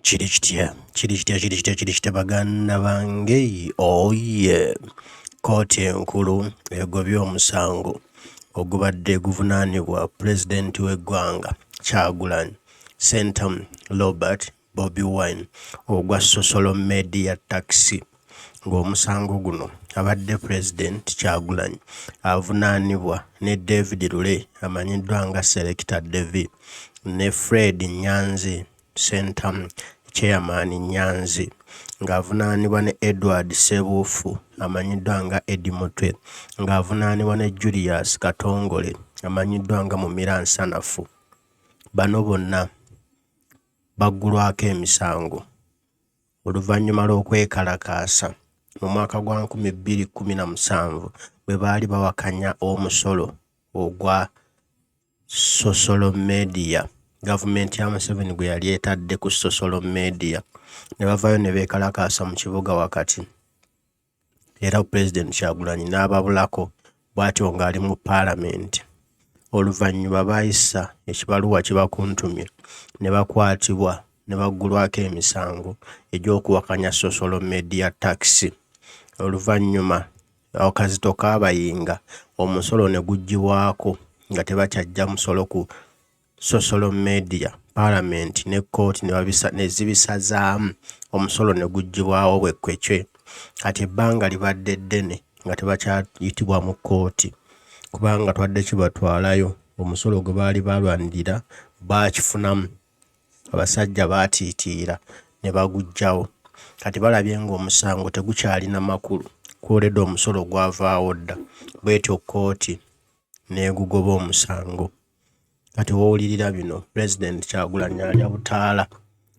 Chirichitya baganda bange oye Koti enkulu Egobye Omusango ogubadde guvunaanibwa President w'eggwanga Kyagulanyi Sentam Robert Bobi Wine ogwa Social Media Taxi ng'omusango guno abadde President Kyagulanyi avunaanibwa ne David Lule amanyiddwa nga Selector Devi ne Fred Nyanzi Sentam Chairman Nyanzi ng'avunaanibwa ne Edward Sebuufu amanyiddwa nga Edimotwe ng'avunaanibwa ne Julius Katongole amanyiddwa nga Mumira Nsanafu. Bano bonna baggulwako emisango oluvannyuma lw'okwekalakaasa mu mwaka gwa 2017 bwe baali bawakanya omusolo ogwa social media gavumenti ya Museveni gwe yali etadde ku social media ne bavayo ne beekalakaasa mu kibuga wakati era President Kyagulanyi n'ababulako bw'atyo ng'ali mu Parliament. Oluvannyuma baayisa ekibaluwa kibakuntumye ne bakwatibwa ne baggulwako emisango egy'okuwakanya social media tax. Oluvannyuma akazito kaabayinga omusolo ne guggyibwako nga tebakyajja musolo ku social media. Parliament ne court ne zibisazaamu omusolo ne guggyibwawo bwekkekye kati ebbanga libadde ddene nga tebakyayitibwa mu kooti kubanga twadde kibatwalayo omusolo gwe baali balwanirira baakifunamu abasajja baatiitiira ne baguggyawo kati balabye ng'omusango tegukyalina makulu kwoledde omusolo gwavaawo dda bwetyo kooti n'egugoba omusango. Kati wowulirira bino President Kyagulanyi alya butaala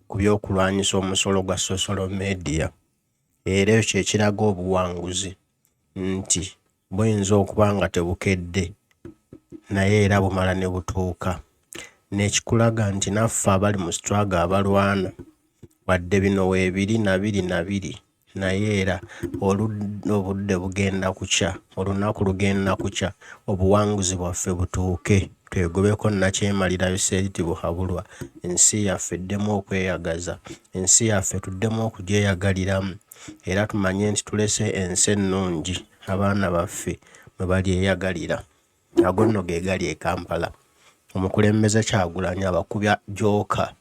ku by'okulwanyisa omusolo gwa social media era ekyo ekiraga obuwanguzi nti buyinza okuba nga tebukedde naye era bumala ne butuuka n'ekikulaga nti naffe abali mu struggle abalwana wadde bino weebiri na biri naye era obudde bugenda kukya olunaku lugenda kukya obuwanguzi bwaffe butuuke twegobeko nakyemalirayo seeti buhabulwa ensi yaffe eddemu okweyagaza ensi yaffe tuddemu okugyeyagaliramu era tumanye nti tulese ensi ennungi abaana baffe mwe balyeyagalira. Ago nno ge gali e Kampala. Omukulembeze Kyagulanyi abakubya jooka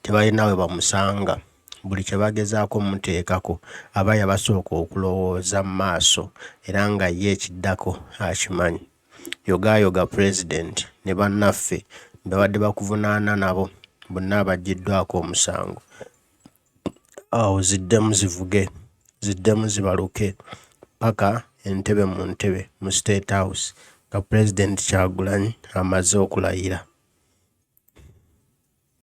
tebalina we bamusanga buli kye bagezaako muteekako aba yabasooka okulowooza mu maaso era nga ye ekiddako akimanyi. Yoga President ne bannaffe babadde bakuvunaana nabo bonna abaggiddwako omusango awo ziddemu zivuge ziddemu zibaluke paka entebe mu ntebe mu State House nga President Kyagulanyi amaze okulayira.